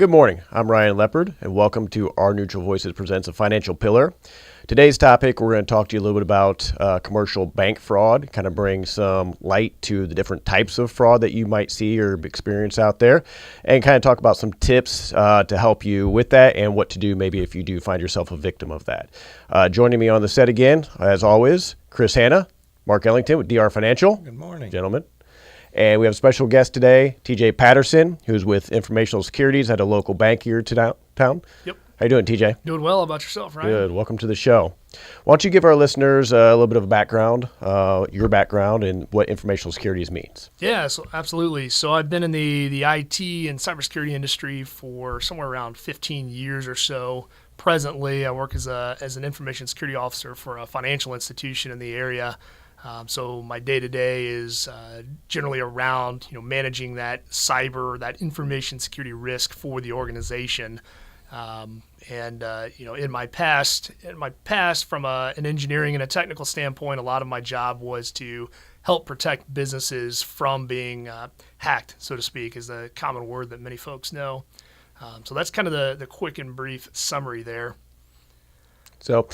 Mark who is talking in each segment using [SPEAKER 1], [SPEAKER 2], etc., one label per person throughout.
[SPEAKER 1] Good morning. I'm Ryan Leopard, and welcome to Our Neutral Voices Presents a Financial Pillar. Today's topic, we're going to talk to you a little bit about commercial bank fraud, kind of bring some light to the different types of fraud that you might see or experience out there, and kind of talk about some tips to help you with that and what to do maybe if you do find yourself a victim of that. Joining me on the set again, as always, Chris Hanna, Mark Ellington with DR Financial.
[SPEAKER 2] Good morning.
[SPEAKER 1] Gentlemen. And we have a special guest today, TJ Patterson, who's with Informational Securities at a local bank here to town.
[SPEAKER 3] Yep.
[SPEAKER 1] How you doing, TJ?
[SPEAKER 3] Doing well. How about yourself, Ryan?
[SPEAKER 1] Good. Welcome to the show. Why don't you give our listeners a little bit of a background, your background, and what Informational Securities means?
[SPEAKER 3] Yeah, so absolutely. So I've been in the IT and cybersecurity industry for somewhere around 15 years or so. Presently, I work as an information security officer for a financial institution in the area. So my day-to-day is generally around managing that cyber, that information security risk for the organization. In my past, from an engineering and a technical standpoint, a lot of my job was to help protect businesses from being hacked, so to speak, is the common word that many folks know. So that's kind of the quick and brief summary there.
[SPEAKER 1] So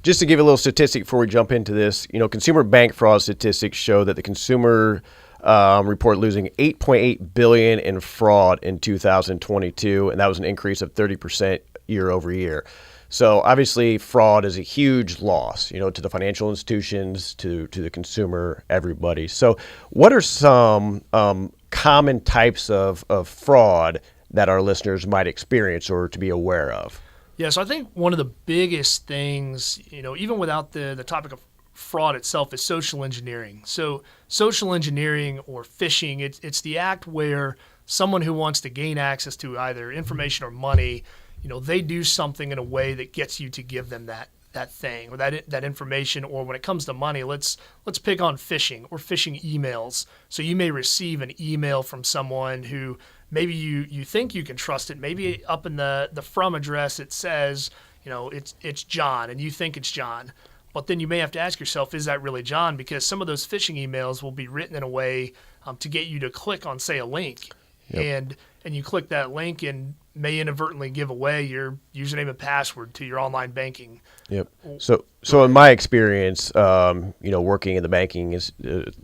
[SPEAKER 1] just to give a little statistic before we jump into this, consumer bank fraud statistics show that the consumer report losing $8.8 billion in fraud in 2022, and that was an increase of 30% year over year. So obviously fraud is a huge loss, to the financial institutions, to the consumer, everybody. So what are some common types of fraud that our listeners might experience or to be aware of?
[SPEAKER 3] Yeah, so I think one of the biggest things, even without the topic of fraud itself, is social engineering. So social engineering or phishing, it's the act where someone who wants to gain access to either information or money, they do something in a way that gets you to give them that thing or that information. Or when it comes to money, let's pick on phishing or phishing emails. So you may receive an email from someone who maybe you think you can trust it. Maybe up in the from address it says, it's John, and you think it's John. But then you may have to ask yourself, is that really John? Because some of those phishing emails will be written in a way to get you to click on, say, a link. Yep. And you click that link and may inadvertently give away your username and password to your online banking.
[SPEAKER 1] Yep. So in my experience, working in the banking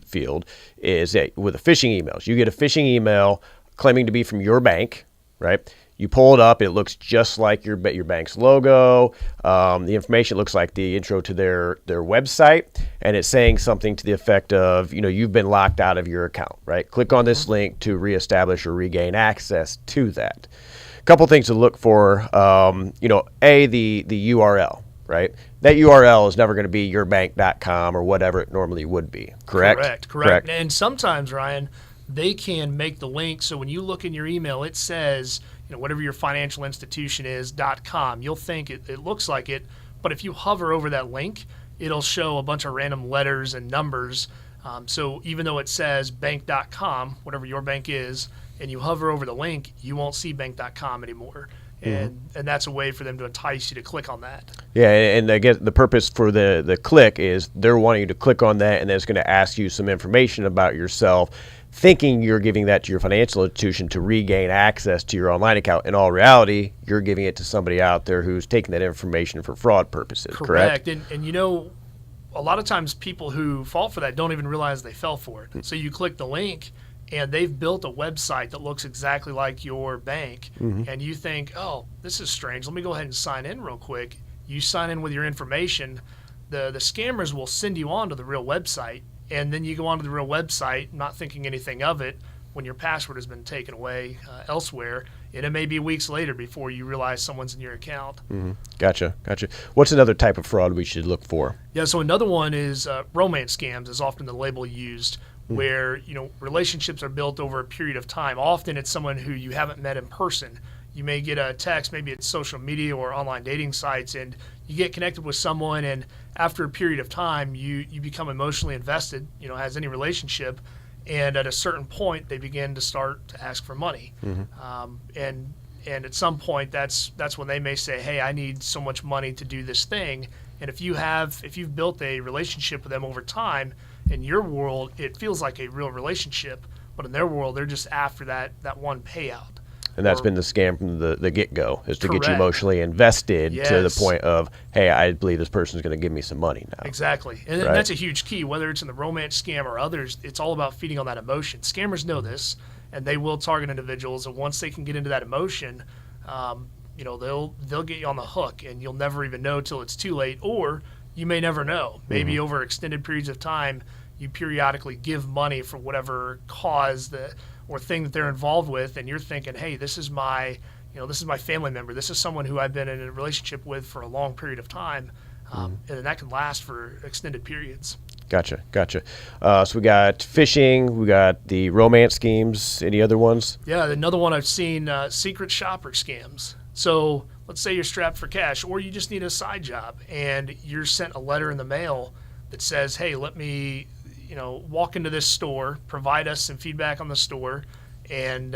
[SPEAKER 1] field, is that with the phishing emails, you get a phishing email claiming to be from your bank, right? You pull it up, it looks just like your bank's logo. The information looks like the intro to their website, and it's saying something to the effect of, you've been locked out of your account, right? Click on this link to reestablish or regain access to that. A couple things to look for, the URL, right? That URL is never going to be yourbank.com or whatever it normally would be, correct?
[SPEAKER 3] Correct. And sometimes, Ryan, they can make the link so when you look in your email, it says, whatever your financial institution is, .com. You'll think it looks like it, but if you hover over that link, it'll show a bunch of random letters and numbers. So even though it says bank.com, whatever your bank is, and you hover over the link, you won't see bank.com anymore. And that's a way for them to entice you to click on that.
[SPEAKER 1] Yeah, and I guess the purpose for the click is they're wanting you to click on that, and then it's going to ask you some information about yourself, thinking you're giving that to your financial institution to regain access to your online account. In all reality, you're giving it to somebody out there who's taking that information for fraud purposes, correct?
[SPEAKER 3] And a lot of times people who fall for that don't even realize they fell for it. So you click the link, and they've built a website that looks exactly like your bank, and you think, oh, this is strange. Let me go ahead and sign in real quick. You sign in with your information. The scammers will send you on to the real website, and then you go onto the real website not thinking anything of it when your password has been taken away elsewhere, and it may be weeks later before you realize someone's in your account.
[SPEAKER 1] Gotcha. What's another type of fraud we should look for?
[SPEAKER 3] Yeah, so another one is romance scams is often the label used, where relationships are built over a period of time. Often it's someone who you haven't met in person. You may get a text, maybe it's social media or online dating sites, and you get connected with someone, and after a period of time, you become emotionally invested, as any relationship, and at a certain point, they begin to start to ask for money. And at some point, that's when they may say, hey, I need so much money to do this thing. And if you've built a relationship with them over time, in your world, it feels like a real relationship, but in their world, they're just after that one payout.
[SPEAKER 1] And that's
[SPEAKER 3] Or-
[SPEAKER 1] been the scam from the get-go, is to get you
[SPEAKER 3] Correct.
[SPEAKER 1] emotionally invested to the
[SPEAKER 3] Yes.
[SPEAKER 1] point of, hey, I believe this person's going to give me some money now.
[SPEAKER 3] Exactly. And
[SPEAKER 1] Right.
[SPEAKER 3] that's a huge key, whether it's in the romance scam or others. It's all about feeding on that emotion. Scammers know this, and they will target individuals. And once they can get into that emotion, they'll get you on the hook, and you'll never even know till it's too late, or you may never know. Maybe over extended periods of time, you periodically give money for whatever cause or thing that they're involved with, and you're thinking, hey, this is my family member. This is someone who I've been in a relationship with for a long period of time, and that can last for extended periods.
[SPEAKER 1] Gotcha. So we got phishing, we got the romance schemes. Any other ones?
[SPEAKER 3] Yeah, another one I've seen, secret shopper scams. So let's say you're strapped for cash, or you just need a side job, and you're sent a letter in the mail that says, hey, let me walk into this store, provide us some feedback on the store, and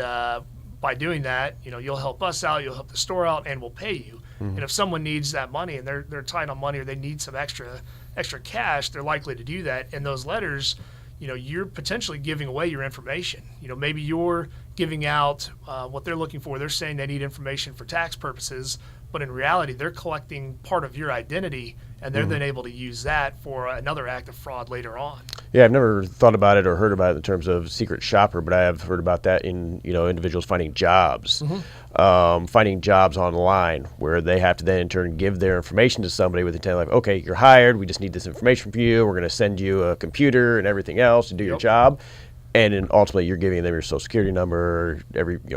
[SPEAKER 3] by doing that, you'll help us out, you'll help the store out, and we'll pay you. And if someone needs that money and they're tight on money, or they need some extra cash, they're likely to do that. And those letters, you're potentially giving away your information. Maybe you're giving out what they're looking for. They're saying they need information for tax purposes, but in reality, they're collecting part of your identity, and they're then able to use that for another act of fraud later on.
[SPEAKER 1] Yeah, I've never thought about it or heard about it in terms of secret shopper, but I have heard about that in individuals finding jobs, finding jobs online where they have to then in turn give their information to somebody with the intent like, okay, you're hired, we just need this information from you, we're going to send you a computer and everything else to do your job. And then ultimately, you're giving them your social security number,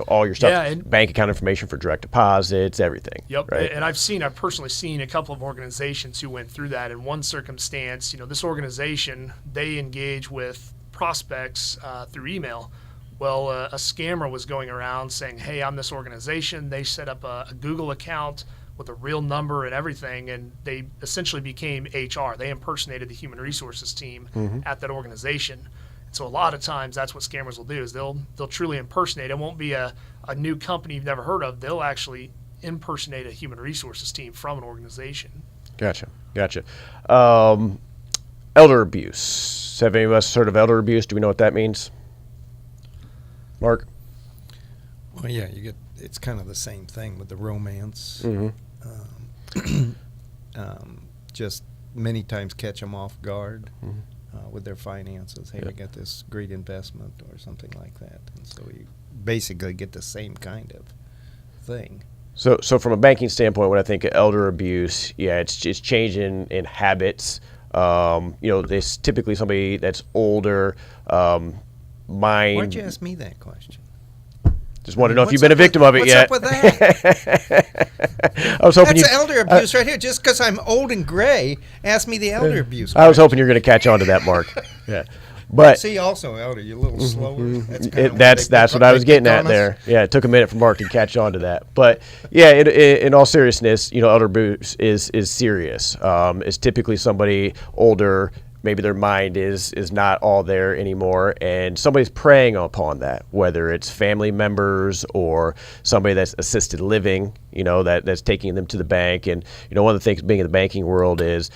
[SPEAKER 1] all your stuff,
[SPEAKER 3] and
[SPEAKER 1] bank account information for direct deposits, everything.
[SPEAKER 3] Yep.
[SPEAKER 1] Right?
[SPEAKER 3] And I've personally seen a couple of organizations who went through that. In one circumstance, this organization, they engage with prospects through email. Well, a scammer was going around saying, hey, I'm this organization. They set up a Google account with a real number and everything, and they essentially became HR. They impersonated the human resources team at that organization. So a lot of times that's what scammers will do is they'll truly impersonate. It won't be a new company you've never heard of. They'll actually impersonate a human resources team from an organization.
[SPEAKER 1] Gotcha. Elder abuse. Have any of us heard of elder abuse? Do we know what that means? Mark?
[SPEAKER 2] Well, yeah, it's kind of the same thing with the romance. Just many times catch them off guard. With their finances. Hey, we got this great investment or something like that. And so you basically get the same kind of thing.
[SPEAKER 1] So from a banking standpoint, when I think of elder abuse, it's just changing in habits. There's typically somebody that's older.
[SPEAKER 2] Why'd you ask me that question?
[SPEAKER 1] Just want to know if you've been a victim of it yet.
[SPEAKER 2] What's up with that?
[SPEAKER 1] I was hoping
[SPEAKER 2] That's elder abuse right here. Just because I'm old and gray, ask me the elder abuse question.
[SPEAKER 1] I was hoping you're going to catch on to that, Mark. Yeah, but
[SPEAKER 2] see, also elder, you're a little slower.
[SPEAKER 1] That's what I was getting at there. Yeah, it took a minute for Mark to catch on to that. But yeah, in all seriousness, elder abuse is serious. It's typically somebody older. Maybe their mind is not all there anymore, and somebody's preying upon that, whether it's family members or somebody that's assisted living, that's taking them to the bank. And, one of the things being in the banking world is,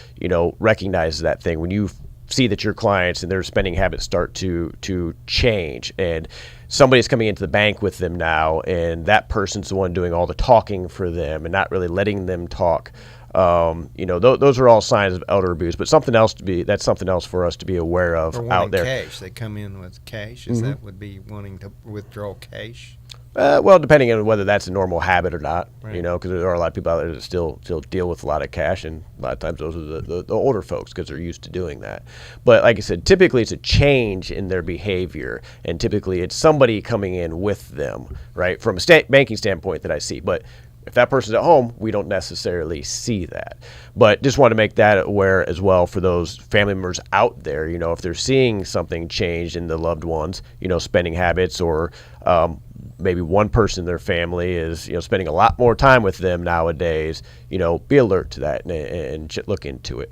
[SPEAKER 1] recognize that thing. When you see that your clients and their spending habits start to change, and somebody's coming into the bank with them now, and that person's the one doing all the talking for them and not really letting them talk. Those are all signs of elder abuse, but that's something else for us to be aware of out there.
[SPEAKER 2] Cash. They come in with cash. That would be wanting to withdraw cash?
[SPEAKER 1] Well, depending on whether that's a normal habit or not,
[SPEAKER 2] right.
[SPEAKER 1] Because there are a lot of people out there that still deal with a lot of cash, and a lot of times those are the older folks because they're used to doing that. But like I said, typically it's a change in their behavior, and typically it's somebody coming in with them, right, from a banking standpoint that I see. But if that person's at home, we don't necessarily see that. But just want to make that aware as well for those family members out there. If they're seeing something change in the loved ones, spending habits, or maybe one person in their family is, spending a lot more time with them nowadays, be alert to that and look into it.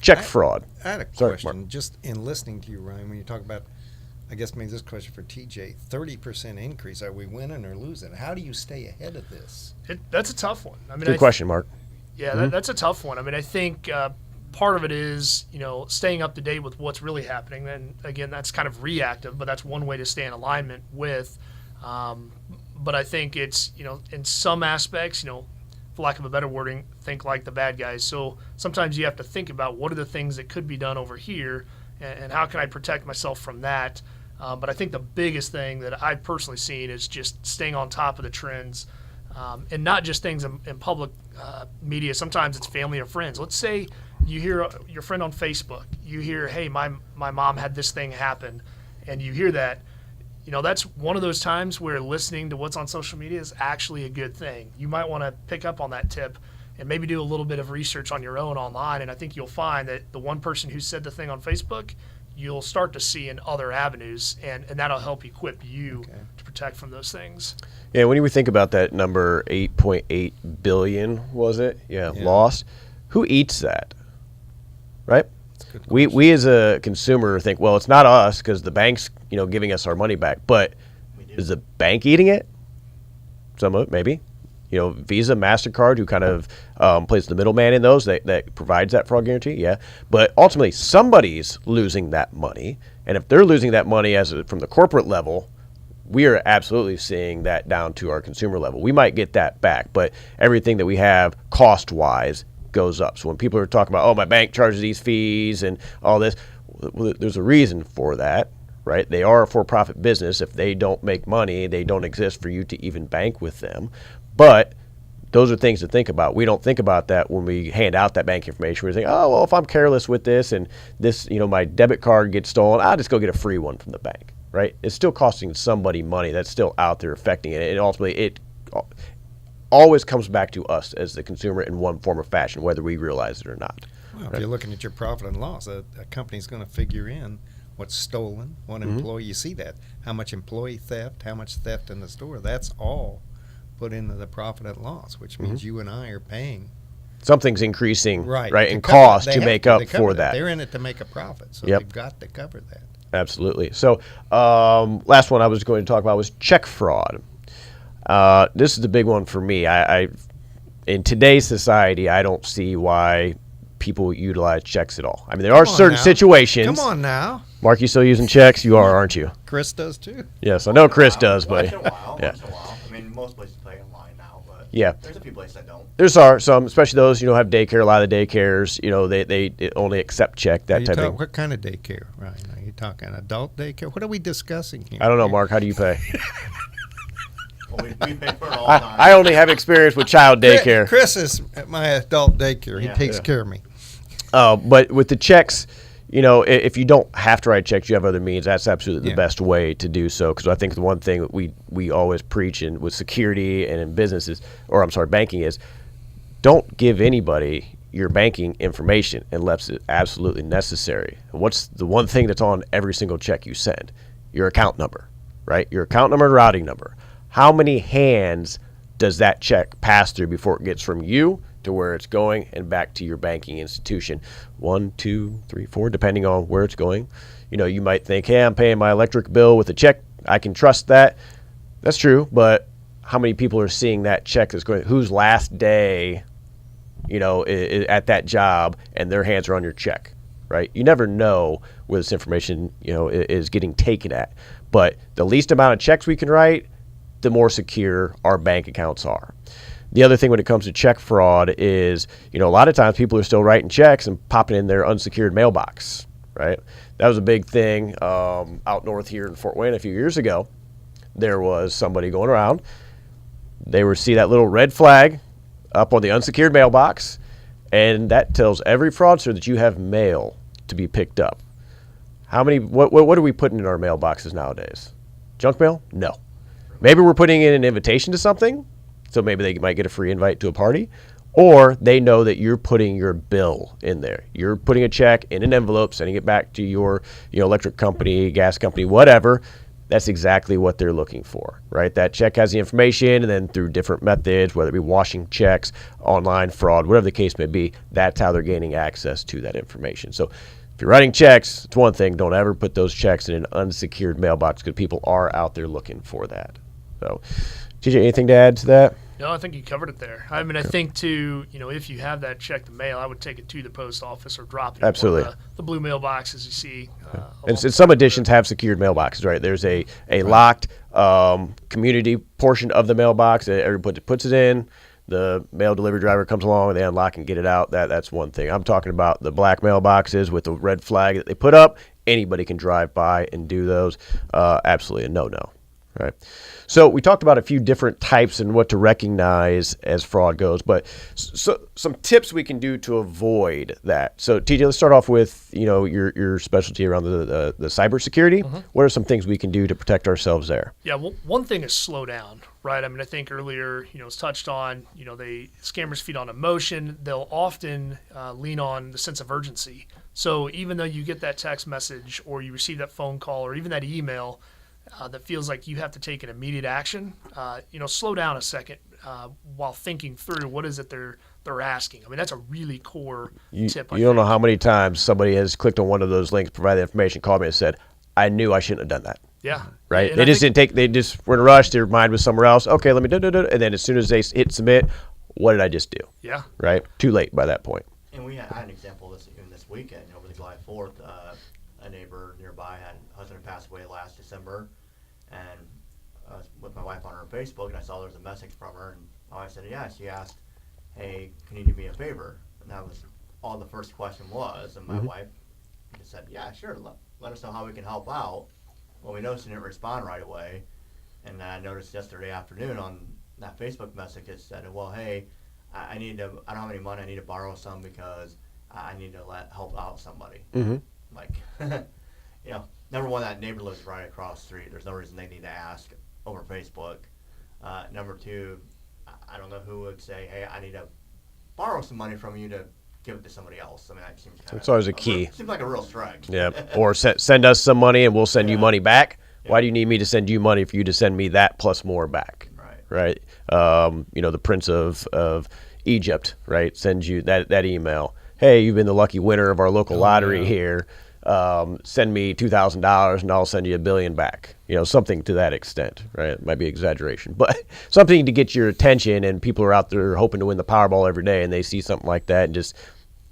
[SPEAKER 1] Check fraud.
[SPEAKER 2] I had a question. Just in listening to you, Ryan, when you talk about, I guess maybe this question for TJ, 30% increase. Are we winning or losing? How do you stay ahead of this?
[SPEAKER 3] That's a tough one.
[SPEAKER 1] Good question, Mark.
[SPEAKER 3] Yeah, that's a tough one. I think part of it is, staying up to date with what's really happening. And again, that's kind of reactive, but that's one way to stay in alignment with But I think it's, in some aspects, for lack of a better wording, think like the bad guys. So sometimes you have to think about what are the things that could be done over here, and how can I protect myself from that. But I think the biggest thing that I've personally seen is just staying on top of the trends, and not just things in public media. Sometimes it's family or friends. Let's say you hear your friend on Facebook, you hear, hey, my mom had this thing happen, and you hear that. That's one of those times where listening to what's on social media is actually a good thing. You might want to pick up on that tip and maybe do a little bit of research on your own online. And I think you'll find that the one person who said the thing on Facebook, you'll start to see in other avenues, and that'll help equip you to protect from those things.
[SPEAKER 1] Yeah, when we think about that number, 8.8 billion, was it? Yeah, lost. Who eats that? Right? We as a consumer think, well, it's not us because the bank's giving us our money back. But is the bank eating it? Some of it, maybe. Visa, MasterCard, who kind of plays the middleman in those, that provides that fraud guarantee, yeah. But ultimately, somebody's losing that money. And if they're losing that money from the corporate level, we are absolutely seeing that down to our consumer level. We might get that back, but everything that we have cost-wise goes up. So when people are talking about, oh, my bank charges these fees and all this, well, there's a reason for that, right? They are a for-profit business. If they don't make money, they don't exist for you to even bank with them. But those are things to think about. We don't think about that when we hand out that bank information. We think, oh, well, if I'm careless with this and this, my debit card gets stolen, I'll just go get a free one from the bank, right? It's still costing somebody money. That's still out there affecting it. And ultimately, it always comes back to us as the consumer in one form or fashion, whether we realize it or not.
[SPEAKER 2] Well, if you're looking at your profit and loss, a company's going to figure in what's stolen, what employee, you see that, how much employee theft, how much theft in the store. That's all put into the profit and loss, which means you and I are paying.
[SPEAKER 1] Something's increasing, right, in
[SPEAKER 2] cover
[SPEAKER 1] cost
[SPEAKER 2] it.
[SPEAKER 1] to make up for that.
[SPEAKER 2] They're in it to make a profit, so they've got to cover that.
[SPEAKER 1] Absolutely. So last one I was going to talk about was check fraud. This is the big one for me. I in today's society, I don't see why people utilize checks at all. I mean, there are certain situations.
[SPEAKER 2] Come on now.
[SPEAKER 1] Mark, you still using checks? You are, aren't you?
[SPEAKER 2] Chris does too.
[SPEAKER 1] Yes, I know Chris does, but
[SPEAKER 4] once in a while. I mean, most places play online now, but there's a few places that don't.
[SPEAKER 1] There's are some, especially those have daycare. A lot of the daycares, they only accept check, that type of thing.
[SPEAKER 2] What kind of daycare, Ryan? Are you talking adult daycare? What are we discussing here?
[SPEAKER 1] I don't know, Mark. How do you pay?
[SPEAKER 4] Well, we pay for it all the time.
[SPEAKER 1] I only have experience with child daycare.
[SPEAKER 2] Chris is at my adult daycare. He takes care of me.
[SPEAKER 1] But with the checks, if you don't have to write checks, you have other means. That's absolutely the best way to do so. Because I think the one thing that we always preach with security and in businesses, banking, is don't give anybody your banking information unless it's absolutely necessary. And what's the one thing that's on every single check you send? Your account number, right? Your account number and routing number. How many hands does that check pass through before it gets from you to where it's going and back to your banking institution? 1, 2, 3, 4, depending on where it's going. You might think, hey, I'm paying my electric bill with a check. I can trust that. That's true, but how many people are seeing that check that's going, whose last day, at that job, and their hands are on your check, right? You never know where this information, is getting taken at. But the least amount of checks we can write, the more secure our bank accounts are. The other thing when it comes to check fraud is, a lot of times people are still writing checks and popping in their unsecured mailbox, right? That was a big thing out north here in Fort Wayne a few years ago. There was somebody going around. They would see that little red flag up on the unsecured mailbox, and that tells every fraudster that you have mail to be picked up. What are we putting in our mailboxes nowadays? Junk mail? No. Maybe we're putting in an invitation to something, so maybe they might get a free invite to a party, or they know that you're putting your bill in there. You're putting a check in an envelope, sending it back to your electric company, gas company, whatever. That's exactly what they're looking for, right? That check has the information, and then through different methods, whether it be washing checks, online fraud, whatever the case may be, that's how they're gaining access to that information. So if you're writing checks, it's one thing. Don't ever put those checks in an unsecured mailbox because people are out there looking for that. So, TJ, anything to add to that?
[SPEAKER 3] No, I think you covered it there. I mean, I think too, if you have that check the mail, I would take it to the post office or drop it
[SPEAKER 1] Absolutely.
[SPEAKER 3] in the blue mailboxes you see.
[SPEAKER 1] And some editions have secured mailboxes, right? There's a locked community portion of the mailbox that everybody puts it in. The mail delivery driver comes along, they unlock and get it out. That's one thing. I'm talking about the black mailboxes with the red flag that they put up. Anybody can drive by and do those. Absolutely a no-no, right? So we talked about a few different types and what to recognize as fraud goes, but so some tips we can do to avoid that. So TJ, let's start off with your specialty around the cybersecurity. Mm-hmm. What are some things we can do to protect ourselves there?
[SPEAKER 3] Yeah, well, one thing is slow down, right? I mean, I think earlier, it's touched on, scammers feed on emotion. They'll often lean on the sense of urgency. So even though you get that text message or you receive that phone call or even that email, that feels like you have to take an immediate action, slow down a second while thinking through what is it they're asking. I mean, that's a really core tip.
[SPEAKER 1] You don't know how many times somebody has clicked on one of those links, provided information, called me and said, I knew I shouldn't have done that.
[SPEAKER 3] Yeah.
[SPEAKER 1] Right? They just were in a rush. Their mind was somewhere else. Okay, let me do. And then as soon as they hit submit, what did I just do?
[SPEAKER 3] Yeah.
[SPEAKER 1] Right? Too late by that point.
[SPEAKER 4] And I had an example of this even this weekend over the July 4th. A neighbor nearby had a husband who passed away last December, and I was with my wife on her Facebook, and I saw there was a message from her, and my wife said, yeah, she asked, hey, can you do me a favor? And that was all the first question was, and my wife just said, yeah, sure, let us know how we can help out. Well, we noticed she didn't respond right away, and I noticed yesterday afternoon on that Facebook message it said, well, hey, I don't have any money, I need to borrow some because I need to help out somebody. Mm-hmm. Like, number one, that neighbor lives right across the street. There's no reason they need to ask over Facebook. Number two, I don't know who would say, hey, I need to borrow some money from you to give it to somebody else. I mean, that seems
[SPEAKER 1] it's always a key.
[SPEAKER 4] Seems like a real stretch.
[SPEAKER 1] Yeah. Or send us some money and we'll send you money back. Yeah. Why do you need me to send you money for you to send me that plus more back? Right. The Prince of Egypt, right, sends you that email. Hey, you've been the lucky winner of our local lottery here. Send me $2,000 and I'll send you $1 billion back. Something to that extent, right? It might be exaggeration, but something to get your attention. And people are out there hoping to win the Powerball every day, and they see something like that and just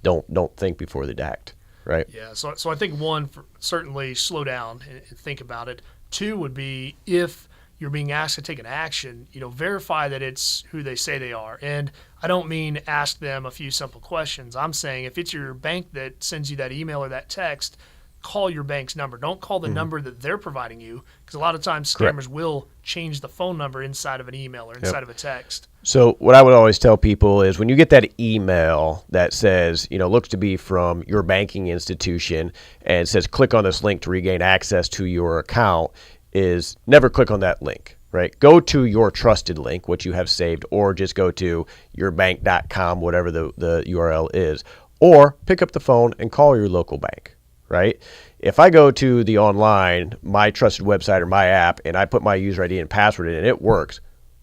[SPEAKER 1] don't think before they act, right?
[SPEAKER 3] Yeah. So I think one, certainly slow down and think about it. Two would be if you're being asked to take an action, verify that it's who they say they are. And I don't mean ask them a few simple questions. I'm saying if it's your bank that sends you that email or that text, call your bank's number. Don't call the number that they're providing you, because a lot of times scammers will change the phone number inside of an email or inside of a text.
[SPEAKER 1] So what I would always tell people is when you get that email that says, looks to be from your banking institution and says click on this link to regain access to your account, is never click on that link, right? Go to your trusted link, which you have saved, or just go to yourbank.com, whatever the URL is, or pick up the phone and call your local bank, right? If I go to the online, my trusted website or my app, and I put my user ID and password in and it works,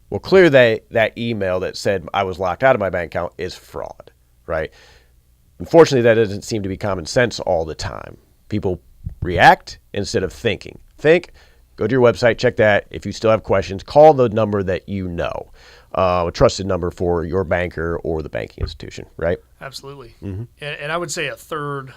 [SPEAKER 1] well, clearly that email that said I was locked out of my bank account is fraud, right? Unfortunately, that doesn't seem to be common sense all the time. People react instead of thinking. Think. Go to your website, check that. If you still have questions, call the number that you know, a trusted number for your banker or the banking institution, right?
[SPEAKER 3] Absolutely. Mm-hmm. And I would say a third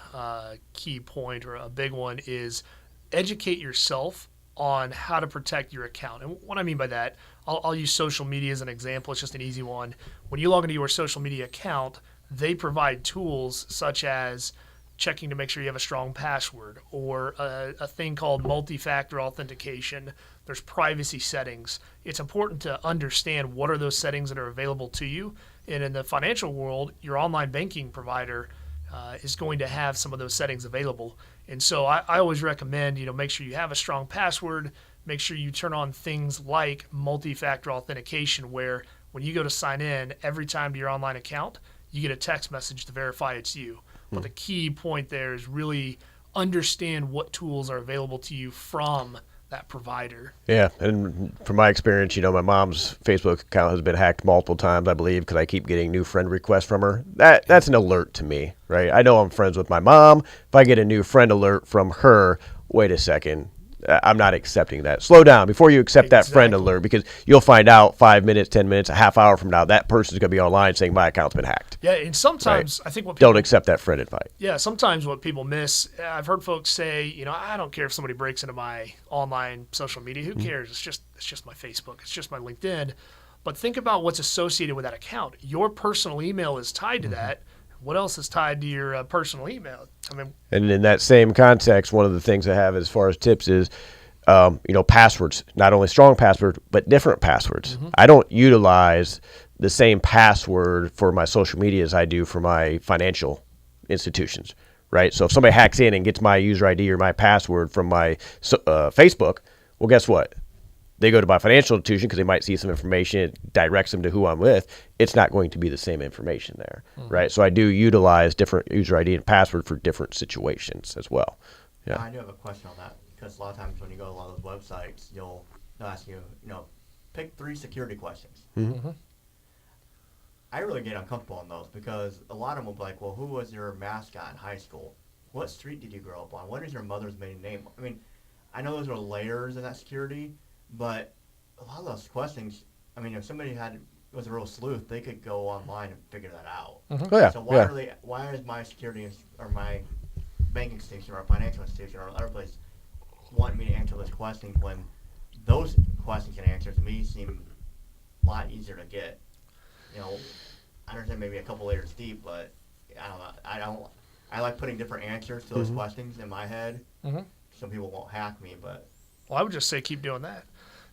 [SPEAKER 3] key point or a big one is educate yourself on how to protect your account. And what I mean by that, I'll use social media as an example. It's just an easy one. When you log into your social media account, they provide tools such as checking to make sure you have a strong password, or a thing called multi-factor authentication. There's privacy settings. It's important to understand what are those settings that are available to you. And in the financial world, your online banking provider is going to have some of those settings available. And so I always recommend, make sure you have a strong password. Make sure you turn on things like multi-factor authentication, where when you go to sign in, every time to your online account, you get a text message to verify it's you. But the key point there is really understand what tools are available to you from that provider.
[SPEAKER 1] Yeah, and from my experience, my mom's Facebook account has been hacked multiple times, I believe, because I keep getting new friend requests from her. That's an alert to me, right? I know I'm friends with my mom. If I get a new friend alert from her, wait a second, I'm not accepting that. Slow down before you accept that friend
[SPEAKER 3] Exactly.
[SPEAKER 1] alert, because you'll find out 5 minutes, 10 minutes, a half hour from now, that person's going to be online saying my account's been hacked.
[SPEAKER 3] Yeah, and sometimes I think what people
[SPEAKER 1] Don't accept that friend invite.
[SPEAKER 3] Yeah, sometimes what people miss, I've heard folks say, I don't care if somebody breaks into my online social media. Who cares? It's just my Facebook. It's just my LinkedIn. But think about what's associated with that account. Your personal email is tied to that. What else is tied to your personal email? I mean,
[SPEAKER 1] And in that same context, one of the things I have as far as tips is, passwords, not only strong passwords, but different passwords. I don't utilize the same password for my social media as I do for my financial institutions, right? So if somebody hacks in and gets my user ID or my password from my Facebook, well, guess what? They go to my financial institution because they might see some information, it directs them to who I'm with. It's not going to be the same information there, right? So I do utilize different user ID and password for different situations as well. Yeah.
[SPEAKER 4] I do have a question on that, because a lot of times when you go to a lot of those websites, they'll ask you, pick 3 security questions. I really get uncomfortable on those, because a lot of them will be like, well, who was your mascot in high school? What street did you grow up on? What is your mother's maiden name? I mean, I know those are layers in that security, but a lot of those questions, I mean, if somebody was a real sleuth, they could go online and figure that out.
[SPEAKER 1] Oh, yeah.
[SPEAKER 4] So why is my security or my banking institution or financial institution or other place wanting me to answer those questions when those questions and answers to me seem a lot easier to get? I understand maybe a couple layers deep, but I don't know. I like putting different answers to those questions in my head. Some people won't hack me, but
[SPEAKER 3] well, I would just say keep doing that.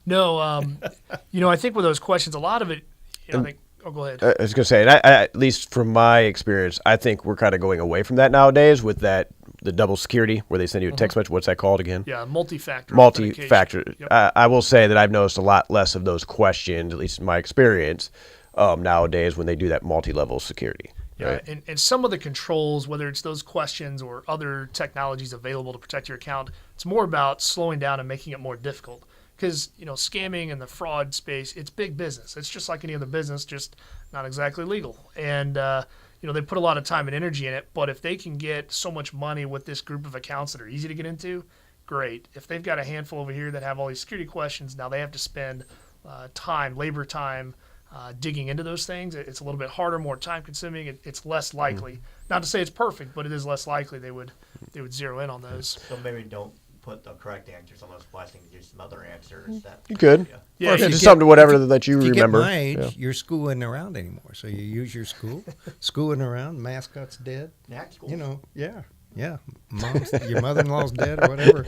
[SPEAKER 3] No, I think with those questions, a lot of it, I think. Oh, go ahead.
[SPEAKER 1] I was going to say, and I, at least from my experience, I think we're kind of going away from that nowadays with the double security where they send you a text message. What's that called again?
[SPEAKER 3] Yeah, multi-factor.
[SPEAKER 1] Multi-factor.
[SPEAKER 3] Yep.
[SPEAKER 1] I will say that I've noticed a lot less of those questions, at least in my experience, nowadays when they do that multi-level security.
[SPEAKER 3] Yeah,
[SPEAKER 1] Right?
[SPEAKER 3] and some of the controls, whether it's those questions or other technologies available to protect your account, it's more about slowing down and making it more difficult. Because, scamming and the fraud space, it's big business. It's just like any other business, just not exactly legal. And, they put a lot of time and energy in it. But if they can get so much money with this group of accounts that are easy to get into, great. If they've got a handful over here that have all these security questions, now they have to spend labor time, digging into those things. It's a little bit harder, more time consuming. It's less likely. Not to say it's perfect, but it is less likely they would zero in on those.
[SPEAKER 4] so maybe don't put the correct answers on those questions. Use some other answers.
[SPEAKER 1] You could.
[SPEAKER 3] Yeah,
[SPEAKER 2] Or if
[SPEAKER 3] yeah,
[SPEAKER 2] you
[SPEAKER 1] just
[SPEAKER 2] get-
[SPEAKER 1] something, whatever that you
[SPEAKER 2] If you
[SPEAKER 1] remember.
[SPEAKER 2] get my age,
[SPEAKER 1] Yeah.
[SPEAKER 2] your school isn't around anymore. So you use your school. Schooling around, mascot's dead.
[SPEAKER 4] Hack school.
[SPEAKER 2] Yeah. Your mother-in-law's dead or whatever.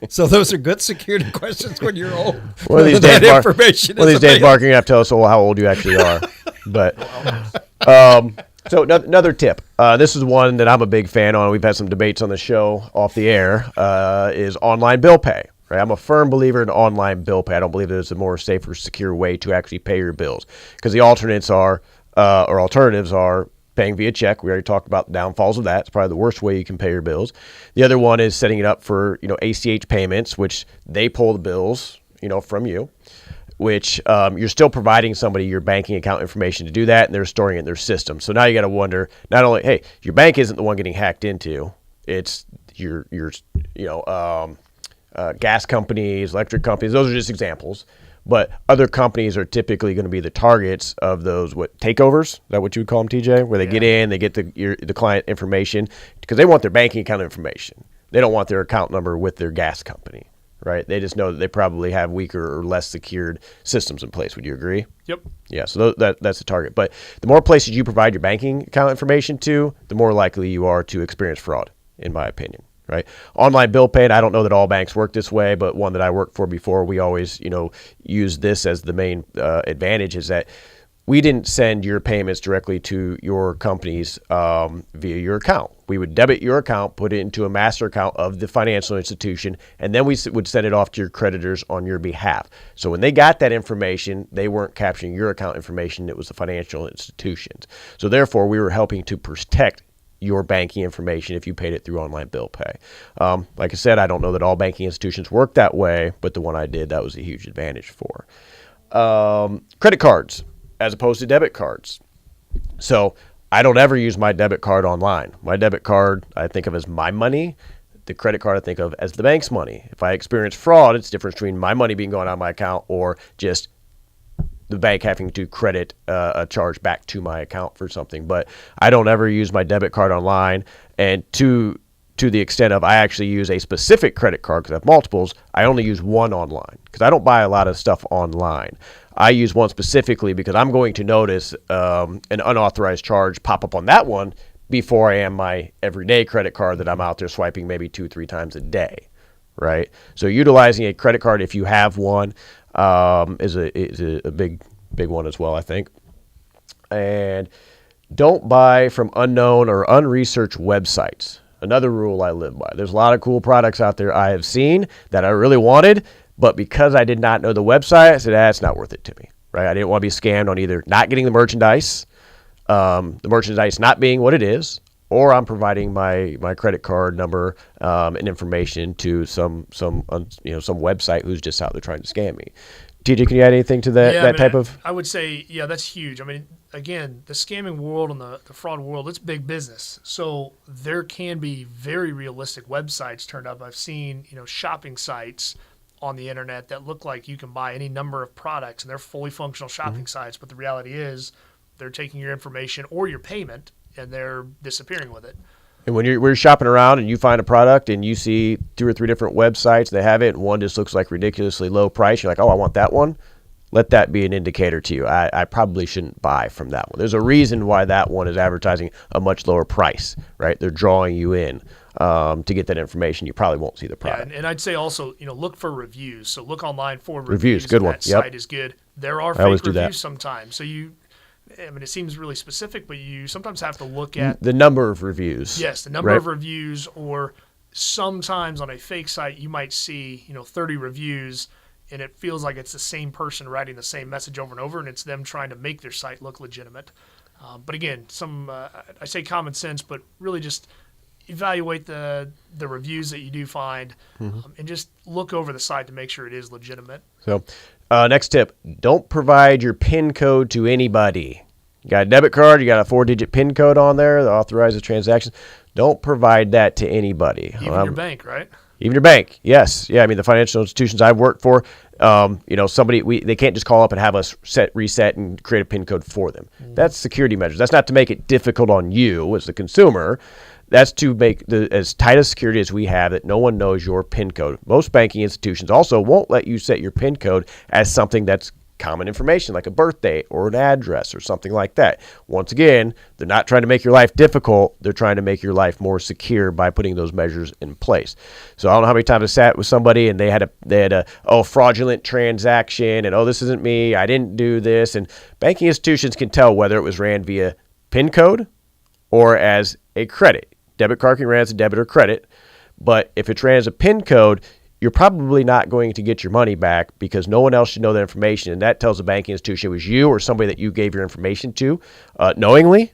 [SPEAKER 2] So those are good security questions when you're old.
[SPEAKER 1] One of these
[SPEAKER 2] That
[SPEAKER 1] days,
[SPEAKER 2] information
[SPEAKER 1] one of
[SPEAKER 2] is
[SPEAKER 1] these days,
[SPEAKER 2] available.
[SPEAKER 1] Mark, you're going to have to tell us how old you actually are. But so another tip. This is one that I'm a big fan on. We've had some debates on the show off the air. Is online bill pay. Right? I'm a firm believer in online bill pay. I don't believe there's a more safer, secure way to actually pay your bills, because the alternatives are paying via check. We already talked about the downfalls of that. It's probably the worst way you can pay your bills. The other one is setting it up for ACH payments, which they pull the bills from you, which you're still providing somebody your banking account information to do that, and they're storing it in their system. So now you got to wonder, not only, hey, your bank isn't the one getting hacked into, it's your gas companies, electric companies. Those are just examples. But other companies are typically going to be the targets of those takeovers. Is that what you would call them, TJ? Where they get in, they get the client information, because they want their banking account information. They don't want their account number with their gas company, right? They just know that they probably have weaker or less secured systems in place. Would you agree?
[SPEAKER 3] Yep.
[SPEAKER 1] Yeah, so that's the target. But the more places you provide your banking account information to, the more likely you are to experience fraud, in my opinion. Right? Online bill pay, I don't know that all banks work this way, but one that I worked for before, we always, use this as the main advantage, is that we didn't send your payments directly to your companies via your account. We would debit your account, put it into a master account of the financial institution, and then we would send it off to your creditors on your behalf. So when they got that information, they weren't capturing your account information. It was the financial institutions. So therefore, we were helping to protect your banking information if you paid it through online bill pay. Like I said, I don't know that all banking institutions work that way, but the one I did, that was a huge advantage for. Credit cards as opposed to debit cards. So I don't ever use my debit card online. My debit card, I think of as my money. the credit card I think of as the bank's money. If I experience fraud, it's the difference between my money being going out of my account or just the bank having to credit a charge back to my account for something. But I don't ever use my debit card online, and to the extent of I actually use a specific credit card because I have multiples, I only use one online because I don't buy a lot of stuff online. I use one specifically because I'm going to notice an unauthorized charge pop up on that one before I am my everyday credit card that I'm out there swiping maybe 2-3 times a day, right? So utilizing a credit card if you have one is a big one as well, I think. And don't buy from unknown or unresearched websites. Another rule I live by. There's a lot of cool products out there I have seen that I really wanted, but because I did not know the website, I said, it's not worth it to me, right? I didn't want to be scammed on either not getting the merchandise not being what it is, or I'm providing my credit card number and information to some website who's just out there trying to scam me. TJ, can you add anything to that type of?
[SPEAKER 3] I would say, yeah, that's huge. I mean, again, the scamming world and the fraud world, it's big business. So there can be very realistic websites turned up. I've seen, shopping sites on the internet that look like you can buy any number of products, and they're fully functional shopping sites. But the reality is they're taking your information or your payment, and they're disappearing with it.
[SPEAKER 1] And when you're shopping around and you find a product and you see 2 or 3 different websites, they have it, and one just looks like ridiculously low price, you're like, oh, I want that one. Let that be an indicator to you. I probably shouldn't buy from that one. There's a reason why that one is advertising a much lower price, right? They're drawing you in to get that information. You probably won't see the product.
[SPEAKER 3] Yeah, and I'd say also, look for reviews. So look online for
[SPEAKER 1] reviews. Good one.
[SPEAKER 3] That site is good. There are fake reviews sometimes. So it seems really specific, but you sometimes have to look at
[SPEAKER 1] the number of reviews.
[SPEAKER 3] Yes, the number of reviews, or sometimes on a fake site you might see 30 reviews, and it feels like it's the same person writing the same message over and over, and it's them trying to make their site look legitimate. But again, I say common sense, but really just evaluate the reviews that you do find, and just look over the site to make sure it is legitimate.
[SPEAKER 1] So next tip, don't provide your PIN code to anybody. You got a debit card, you got a 4-digit PIN code on there that authorizes transactions. Don't provide that to anybody.
[SPEAKER 3] Even your bank, right?
[SPEAKER 1] Even your bank, yes. Yeah, I mean, the financial institutions I've worked for, they can't just call up and have us reset and create a PIN code for them. That's security measures. That's not to make it difficult on you as the consumer. That's to make as tight a security as we have that no one knows your PIN code. Most banking institutions also won't let you set your PIN code as something that's common information, like a birth date or an address or something like that. Once again, they're not trying to make your life difficult. They're trying to make your life more secure by putting those measures in place. So I don't know how many times I sat with somebody and they had a fraudulent transaction, and this isn't me, I didn't do this. And banking institutions can tell whether it was ran via PIN code or as a credit. Debit card can ran as a debit or credit, but if it's ran as a PIN code, you're probably not going to get your money back because no one else should know that information, and that tells the banking institution it was you or somebody that you gave your information to knowingly.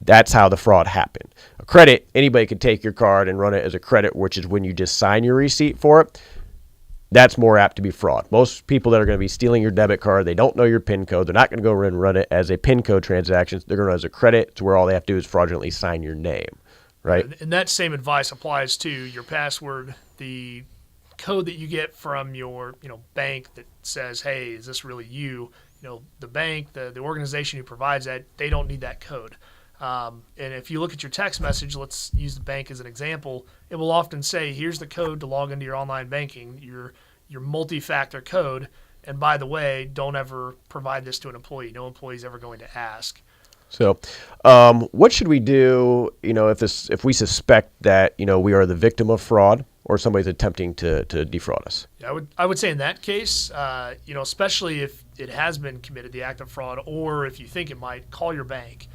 [SPEAKER 1] That's how the fraud happened. A credit, anybody could take your card and run it as a credit, which is when you just sign your receipt for it. That's more apt to be fraud. Most people that are going to be stealing your debit card, they don't know your PIN code. They're not going to go and run it as a PIN code transaction. They're going to run it as a credit, to where all they have to do is fraudulently sign your name, right?
[SPEAKER 3] And that same advice applies to your password, the code that you get from your bank that says, hey, is this really you? The bank, the organization who provides that, they don't need that code. And if you look at your text message, let's use the bank as an example, it will often say, here's the code to log into your online banking, your multi-factor code. And by the way, don't ever provide this to an employee. No employee is ever going to ask.
[SPEAKER 1] So what should we do, if we suspect that, we are the victim of fraud or somebody's attempting to defraud us?
[SPEAKER 3] Yeah, I would say in that case, especially if it has been committed, the act of fraud, or if you think it might, call your bank.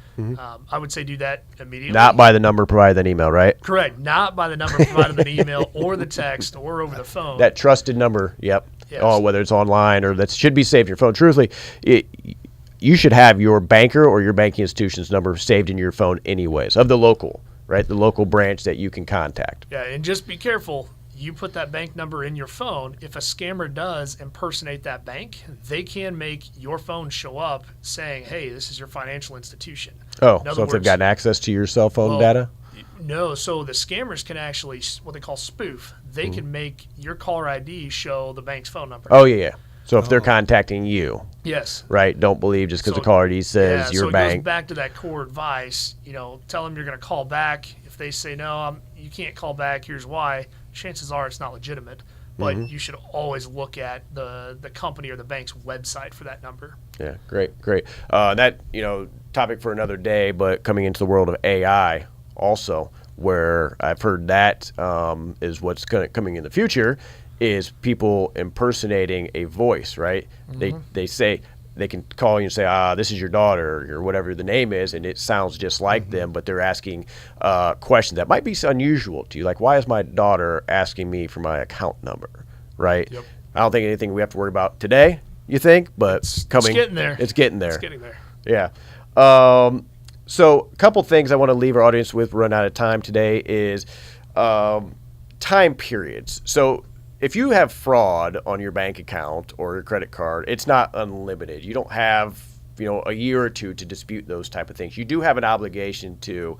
[SPEAKER 3] I would say do that immediately.
[SPEAKER 1] Not by the number provided in email, right?
[SPEAKER 3] Correct. Not by the number provided in the email or the text or over the phone.
[SPEAKER 1] That trusted number, yep.
[SPEAKER 3] Yes.
[SPEAKER 1] Oh, whether it's online or that should be saved in your phone. Truthfully, you should have your banker or your banking institution's number saved in your phone anyways, of the local, right? The local branch that you can contact.
[SPEAKER 3] Yeah, and just be careful. You put that bank number in your phone. If a scammer does impersonate that bank, they can make your phone show up saying, hey, this is your financial institution.
[SPEAKER 1] Oh, so if they've gotten access to your cell phone data?
[SPEAKER 3] No, so the scammers can actually what they call spoof. They can make your caller ID show the bank's phone number.
[SPEAKER 1] Oh yeah. So if they're
[SPEAKER 2] Oh.
[SPEAKER 1] contacting you,
[SPEAKER 3] Yes.
[SPEAKER 1] right? Don't believe just because
[SPEAKER 3] So-
[SPEAKER 1] the caller ID says
[SPEAKER 3] yeah,
[SPEAKER 1] your
[SPEAKER 3] so it
[SPEAKER 1] bank.
[SPEAKER 3] goes back to that core advice. Tell them you're going to call back. If they say no, you can't call back. Here's why. Chances are it's not legitimate. But you should always look at the company or the bank's website for that number.
[SPEAKER 1] Yeah, great. That topic for another day, but coming into the world of AI also, where I've heard that is what's coming in the future, is people impersonating a voice, right? They say they can call you and say, this is your daughter or whatever the name is, and it sounds just like them, but they're asking questions that might be unusual to you, like, why is my daughter asking me for my account number, right?
[SPEAKER 3] Yep.
[SPEAKER 1] I don't think anything we have to worry about today, you think, but
[SPEAKER 3] It's
[SPEAKER 1] coming,
[SPEAKER 3] getting there.
[SPEAKER 1] It's getting there.
[SPEAKER 3] It's getting there.
[SPEAKER 1] Yeah. So a couple things I want to leave our audience with, we're running out of time today, is time periods. So if you have fraud on your bank account or your credit card, it's not unlimited. You don't have a year or two to dispute those type of things. You do have an obligation to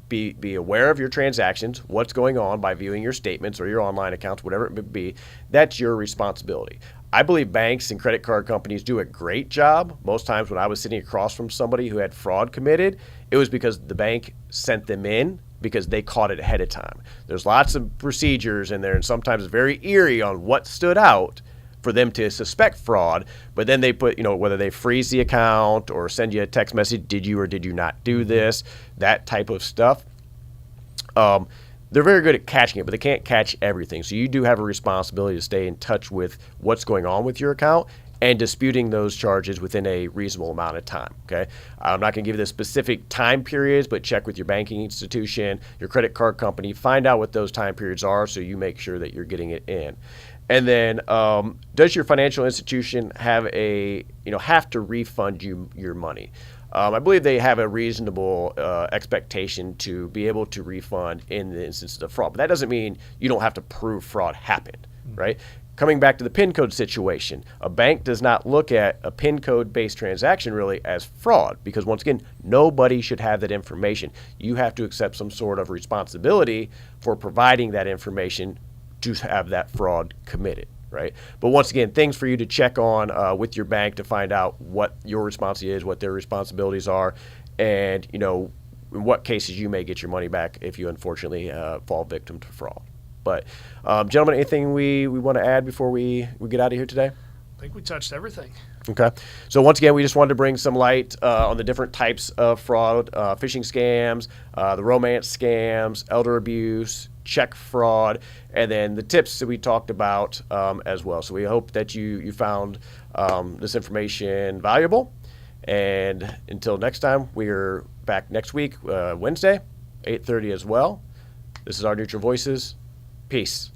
[SPEAKER 1] be aware of your transactions, what's going on by viewing your statements or your online accounts, whatever it may be. That's your responsibility. I believe banks and credit card companies do a great job. Most times when I was sitting across from somebody who had fraud committed, it was because the bank sent them in because they caught it ahead of time. There's lots of procedures in there, and sometimes it's very eerie on what stood out for them to suspect fraud, but then they put, whether they freeze the account or send you a text message, did you or did you not do this, that type of stuff. They're very good at catching it, but they can't catch everything. So you do have a responsibility to stay in touch with what's going on with your account and disputing those charges within a reasonable amount of time, okay? I'm not going to give you the specific time periods, but check with your banking institution, your credit card company, find out what those time periods are so you make sure that you're getting it in. And then, does your financial institution have have to refund you your money? I believe they have a reasonable expectation to be able to refund in the instance of fraud. But that doesn't mean you don't have to prove fraud happened, right? Coming back to the PIN code situation, a bank does not look at a PIN code-based transaction really as fraud because, once again, nobody should have that information. You have to accept some sort of responsibility for providing that information to have that fraud committed, right? But once again, things for you to check on with your bank to find out what your responsibility is, what their responsibilities are, and in what cases you may get your money back if you unfortunately fall victim to fraud. But gentlemen, anything we want to add before we get out of here today?
[SPEAKER 3] I think we touched everything.
[SPEAKER 1] Okay. So once again, we just wanted to bring some light on the different types of fraud, phishing scams, the romance scams, elder abuse, check fraud, and then the tips that we talked about as well. So we hope that you found this information valuable. And until next time, we're back next week, Wednesday, 8:30 as well. This is Our Neutral Voices. Peace.